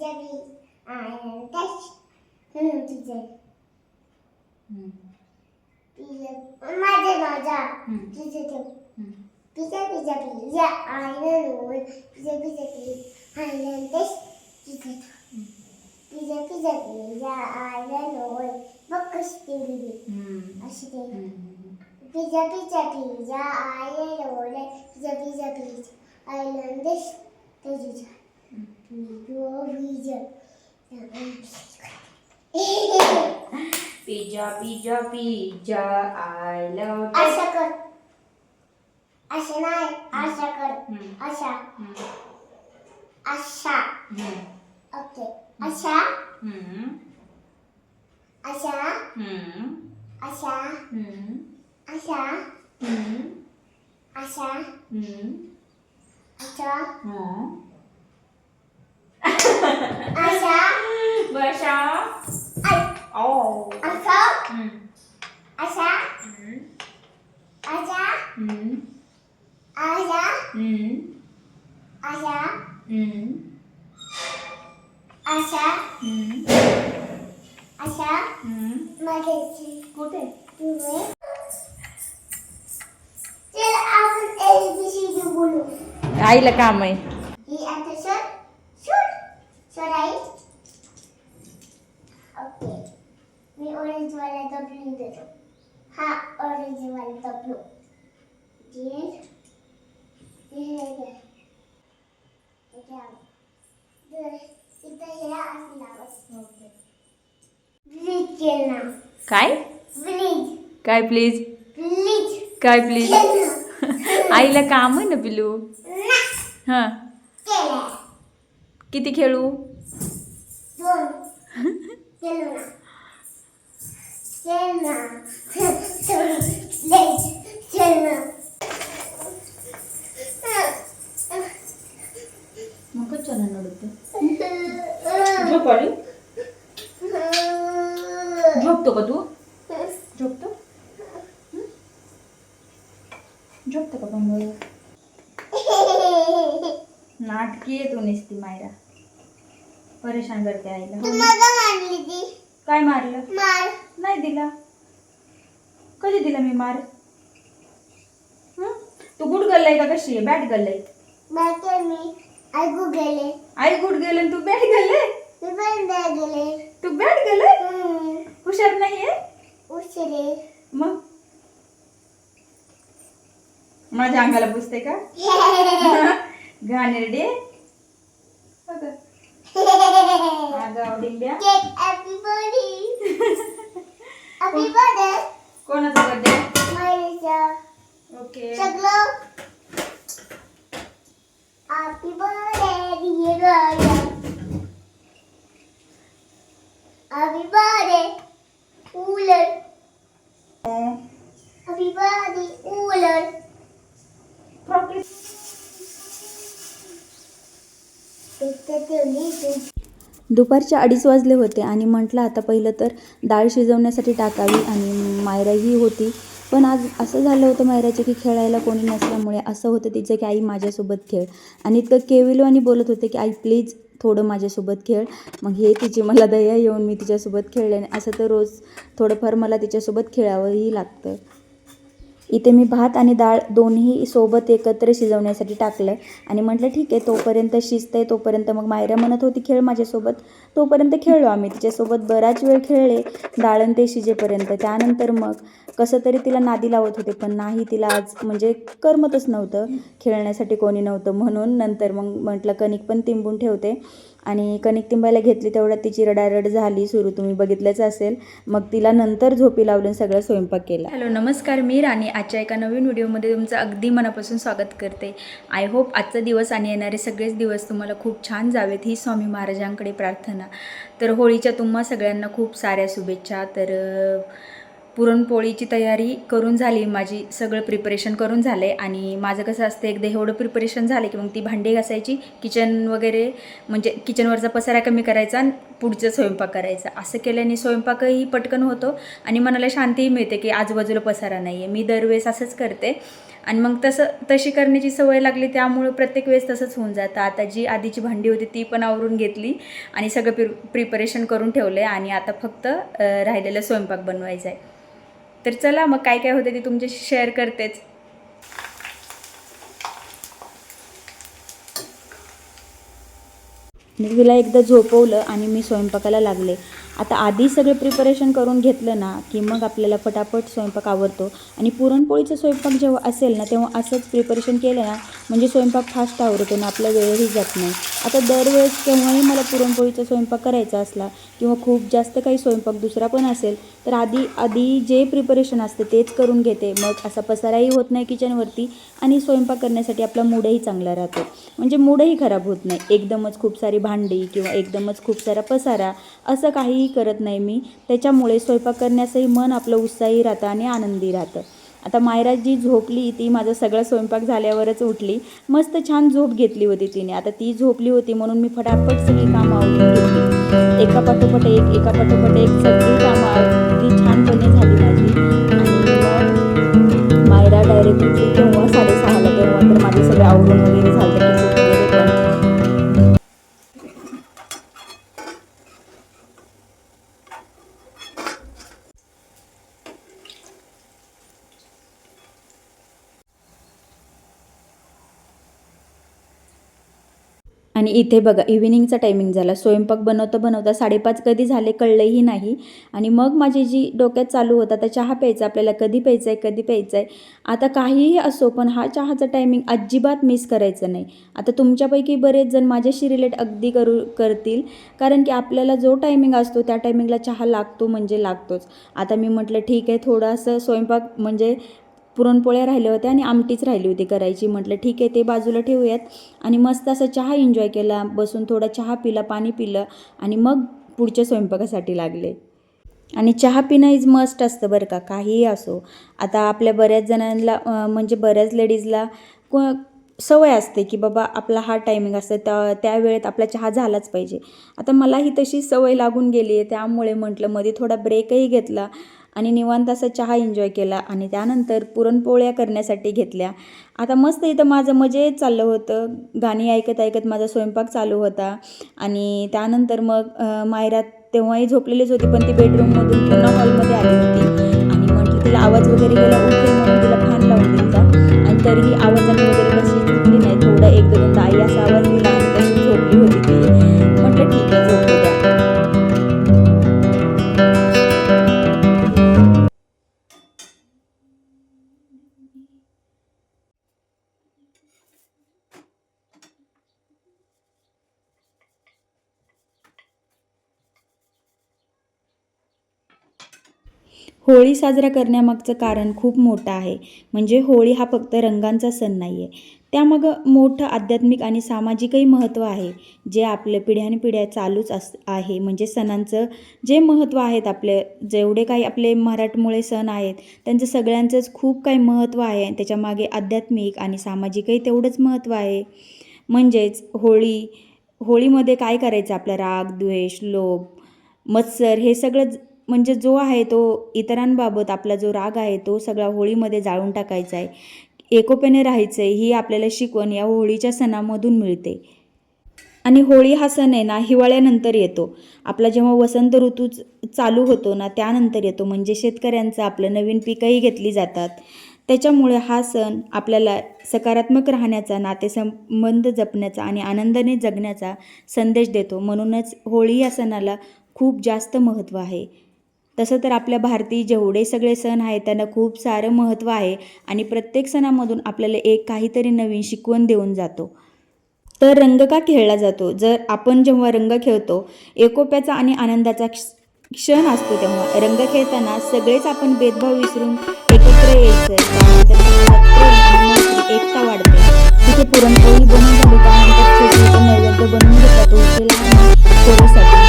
बिजाबी आनंदास तुझे माझे माझा तुझे तो बिजा बिजा बिजा आनंद बिजा बिजा बिजा आनंदास तुझे बिजा बिजा बिजा आनंद बकस दिली अशी ते बिजा बिजा बिजा आनंद बिजा बिजा बिजा आनंदास तुझे pizza pizza pizza I love आशा कर आशा नाही आशा कर आशा आशा ओके आशा आशा आशा आशा आशा आशा आशा वर्षा आई ओ आशा आशा आशा आशा आशा आशा आशा माझी कुठे तुम्ही चल आपण एबीसीडी बोलू आईला काम आहे ही आता sir I okay me orange वाला डब्ल्यू देतो हा ऑरेंज वाला डब्ल्यू ये इथं हे असं ओके प्लीज केलं काय प्लीज काय प्लीज प्लीज काय प्लीज आईला काम आहे ना पिलू हां केलं किती खेळू दोन केलं ना मग कशाला नडते झोप आली झोपतो का तू झोपतो झोपतो का पण नाटकी आहे तू नेसती मायरा परेशान करते आईला तुम्हाला मारली ती काय मारलं मार नाही दिला कधी दिला मी मार तू गुड गर्ल आहे का कशी आहे बॅट गर्ल आहे बाकी मी ऐकू गेले आई गुड गर्ल आणि तू बॅट गर्ल आहे मी पण द्या गेले तू बॅट गर्ल आहे हुशार नाहीये उशिरे मग माझ्या अंगाला पुसते का घाणेरडे अगं डिंब्या cake happy birthday happy birthday कोणाचा बर्थडे मायरीचा ओके सगळं हॅपी बर्थडे डियर गाया हॅपी बर्थडे उलट हॅपी बर्थडे उलट दुपारचे 2:30 वाजले होते आणि म्हटलं आता पहिलं तर डाळ शिजवण्यासाठी टाकावी आणि मायराही होती. पण आज असं झालं होतं मायराचे की खेळायला कोणी नसल्यामुळे असं होतं तिचं की आई माझ्यासोबत खेळ आणि इतकं केविलो आणि बोलत होते की आई प्लीज थोडं माझ्यासोबत खेळ. मग हे तिची मला दया येऊन मी तिच्यासोबत खेळले आणि असं तर रोज थोडंफार मला तिच्यासोबत खेळावंही लागतं. इथे मी भात आणि डाळ दोन्ही सोबत एकत्र शिजवण्यासाठी टाकलं आणि म्हटलं ठीक आहे तोपर्यंत शिजतंय तोपर्यंत मग मायरा म्हणत होती खेळ माझ्यासोबत तोपर्यंत खेळलो आम्ही तिच्यासोबत बराच वेळ खेळले डाळ आणि ते शिजेपर्यंत. त्यानंतर मग कसं तरी तिला नादी लावत होते पण नाही तिला आज म्हणजे करमतच नव्हतं खेळण्यासाठी कोणी नव्हतं म्हणून नंतर मग म्हटलं कणिक पण तिंबून ठेवते आणि कणिक तिंबायला घेतली तेवढ्यात तिची रडारड झाली सुरू तुम्ही बघितलंच असेल. मग तिला नंतर झोपी लावून सगळं स्वयंपाक केला. हॅलो नमस्कार मी राणी आजच्या एका नवीन व्हिडिओमध्ये तुमचं अगदी मनापासून स्वागत करते. आय होप आजचा दिवस आणि येणारे सगळेच दिवस तुम्हाला खूप छान जावेत ही स्वामी महाराजांकडे प्रार्थना. तर होळीच्या तुम्हा सगळ्यांना खूप साऱ्या शुभेच्छा. तर पुरणपोळीची तयारी करून झाली माझी सगळं प्रिपरेशन करून झालं आहे आणि माझं कसं असतं एकदा एवढं प्रिपरेशन झालं की मग ती भांडी घासायची किचन वगैरे म्हणजे किचनवरचा पसारा कमी करायचा आणि पुढचं स्वयंपाक करायचा. असं केल्याने स्वयंपाकही पटकन होतो आणि मनाला शांतीही मिळते की आजूबाजूला पसारा नाही आहे. मी दरवेळेस असंच करते आणि मग तशी करण्याची सवय लागली, त्यामुळे प्रत्येक वेळेस तसंच होऊन जातं. आता जी आधीची भांडी होती ती पण आवरून घेतली आणि सगळं प्रिपरेशन करून ठेवलं आहे आणि आता फक्त राहिलेलं स्वयंपाक बनवायचा आहे. तर चला मग काय काय होते ते तुमच्याशी शेअर करतेच. मी तिला एकदा झोपवलं आणि मी स्वयंपाकाला लागले. आता आधी सगळं प्रिपरेशन करून घेतलं ना की मग आपल्याला पटापट स्वयंपाक आवडतो. आणि पुरणपोळीचा स्वयंपाक जेव्हा असेल ना तेव्हा असंच प्रिपरेशन केलं ना म्हणजे स्वयंपाक फास्ट आवडतो ना, आपला वेळही जात नाही. आता दरवेळेस केव्हाही मला पुरणपोळीचा स्वयंपाक करायचा असला किंवा खूप जास्त काही स्वयंपाक दुसरा पण असेल तर आधी जे प्रिपरेशन असतं तेच करून घेते. मग असा पसाराही होत नाही किचनवरती आणि स्वयंपाक करण्यासाठी आपला मूडही चांगला राहतो. म्हणजे मूडही खराब होत नाही. एकदमच खूप सारी भांडी किंवा एकदमच खूप सारा पसारा असं काहीही करत नाही मी. त्याच्यामुळे स्वयंपाक करण्यासही मन आपलं उत्साही राहतं आणि आनंदी राहतं. आता मायरा जी झोपली ती माझा सगळा स्वयंपाक झाल्यावरच उठली. मस्त छान झोप घेतली होती तिने. आता ती झोपली होती म्हणून मी फटाफट सगळी कामं आवरून घेतली. एकापाठोपाठ एक सगळी कामं अगदी छानपणे झाली माझी. आणि मग मायरा डायरेक्ट उठली तेव्हा 6:30ला. तेव्हा तर माझं सगळं आवरून वगैरे झालं की वगैरे पण. आणि इथे बघा इव्हिनिंगचा टायमिंग झाला. स्वयंपाक बनवता 5:30 कधी झाले कळलंही नाही. आणि मग माझी जी डोक्यात चालू होता आता चहा प्यायचा आपल्याला, कधी प्यायचा आहे. आता काहीही असो पण हा चहाचा टायमिंग अजिबात मिस करायचं नाही. आता तुमच्यापैकी बरेच जण माझ्याशी रिलेट अगदी करतील, कारण की आपल्याला जो टायमिंग असतो त्या टायमिंगला चहा लागतो म्हणजे लागतोच. आता मी म्हटलं ठीक आहे, थोडासा स्वयंपाक म्हणजे पुरणपोळ्या राहिल्या होत्या आणि आमटीच राहिली होती करायची. म्हटलं ठीक आहे ते बाजूला ठेवूयात. आणि मस्त असा चहा एन्जॉय केला, बसून थोडा चहा पिला, पाणी पिलं आणि मग पुढच्या स्वयंपाकासाठी लागले. आणि चहा पिणं इज मस्ट असतं बरं का, काहीही असो. आता आपल्या बऱ्याच जणांना म्हणजे बऱ्याच लेडीजला सवय असते की बाबा आपला हा टायमिंग असतं त्या वेळेत आपला चहा झालाच पाहिजे. आता मलाही तशी सवय लागून गेली आहे, त्यामुळे म्हटलं मध्ये थोडा ब्रेकही घेतला आणि निवांत असा चहा एन्जॉय केला आणि त्यानंतर पुरणपोळ्या करण्यासाठी घेतल्या. आता मस्त इथं माझं मजेत चाललं होतं, गाणी ऐकत माझा स्वयंपाक चालू होता. आणि त्यानंतर मग मायरा तेव्हाही झोपलेलीच होती, पण ती बेडरूममधून पुन्हा हॉलमध्ये आली होती. आणि म्हटलं तिला आवाज वगैरे गेला उठेल म्हणून तिला फॅन लावून दिला. आणि तरीही आवाजाने वगैरे कशी झोपली नाही, थोडा 1-2दा आई असा आवाज दिला आणि तशी झोपली होती ती. म्हटलं ठीक आहे झोपू द्या. होळी साजरा करण्यामागचं कारण खूप मोठं आहे. म्हणजे होळी हा फक्त रंगांचा सण नाही आहे, त्यामागं मोठं आध्यात्मिक आणि सामाजिकही महत्त्व आहे, जे आपल्या पिढ्यानपिढ्या चालूच आहे. म्हणजे सणांचं जे महत्त्व आहेत, आपले जेवढे काही आपले मराठमोळे सण आहेत त्यांचं सगळ्यांचंच खूप काही महत्त्व आहे. त्याच्यामागे आध्यात्मिक आणि सामाजिकही तेवढंच महत्त्व आहे. म्हणजेच होळीमध्ये काय करायचं, आपला राग, द्वेष, लोभ, मत्सर हे सगळं म्हणजे जो आहे तो इतरांबाबत आपला जो राग आहे तो सगळा होळीमध्ये जाळून टाकायचा आहे. एकोप्याने राहायचं आहे ही आपल्याला शिकवण या होळीच्या सणामधून मिळते. आणि होळी हा सण आहे ना हिवाळ्यानंतर येतो. आपला जेव्हा वसंत ऋतू चालू होतो ना त्यानंतर येतो. म्हणजे शेतकऱ्यांचं आपलं नवीन पिकंही घेतली जातात. त्याच्यामुळे हा सण आपल्याला सकारात्मक राहण्याचा, नातेसंबंध जपण्याचा आणि आनंदाने जगण्याचा संदेश देतो. म्हणूनच होळी या सणाला खूप जास्त महत्त्व आहे. तसं तर आपल्या भारतीय जेवढे सगळे सण आहेत त्यांना खूप सारं महत्त्व आहे आणि प्रत्येक सणामधून आपल्याला एक काहीतरी नवीन शिकवण देऊन जातो. तर रंग का खेळला जातो? जर आपण जेव्हा रंग खेळतो एकोप्याचा आणि आनंदाचा क्षण असतो, तेव्हा रंग खेळताना सगळेच आपण भेदभाव विसरून एकत्र यायचं. त्यानंतर एकता वाढते. तिथे पुरणपोळी बनवून झाली त्यानंतर नैवेद्य बनवून घेतला तो होळीसाठी.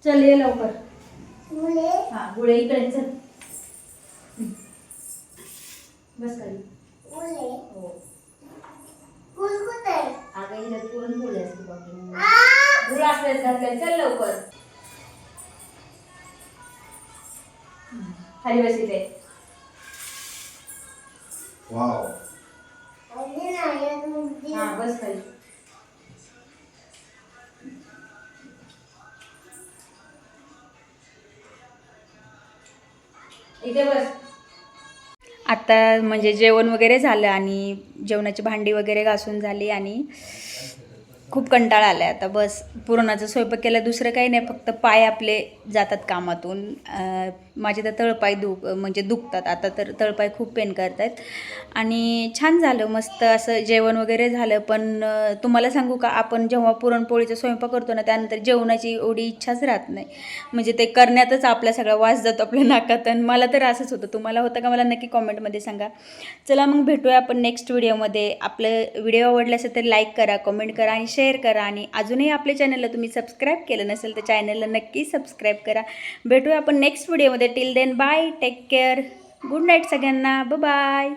चल ये लवकर. मुले हा गुळे इकडे चल. बस खाली. मुले हो. फुल कुठे आहे? अगं हिला पुरणपोळी असते बाकी. आ! गुळ असलेच घातले. चल लवकर. खाली बस इथे. वाव. आणि नाही आहे मुलगी. हा बस खाली. इथे बस. आता म्हणजे जेवण वगैरे झालं आणि जेवणाची भांडी वगैरे घासून झाली आणि खूप कंटाळा आला आहे आता. बस पुरणाचा स्वयंपाक केला, दुसरं काही नाही. फक्त पाय आपले जातात कामातून. माझे तर तळपाय म्हणजे दुखतात आता. तर तळपाय खूप पेन करत आहेत. आणि छान झालं, मस्त असं जेवण वगैरे झालं. पण तुम्हाला सांगू का, आपण जेव्हा पुरणपोळीचा स्वयंपाक करतो ना, त्यानंतर जेवणाची एवढी इच्छाच राहत नाही. म्हणजे ते करण्यातच आपला सगळा वास जातो आपल्या नाकात. आणि मला तर असंच होतं. तुम्हाला होतं का मला नक्की कॉमेंटमध्ये सांगा. चला मग भेटूया आपण नेक्स्ट व्हिडिओमध्ये. आपलं व्हिडिओ आवडला असेल तर लाईक करा, कमेंट करा आणि शेअर करा. आणि अजूनही आपल्या चॅनलला तुम्ही सबस्क्राईब केलं नसेल तर चॅनलला नक्की सबस्क्राईब करा. भेटूया आपण नेक्स्ट व्हिडिओमध्ये. Till then bye, take care, good night सगळ्यांना, बाय.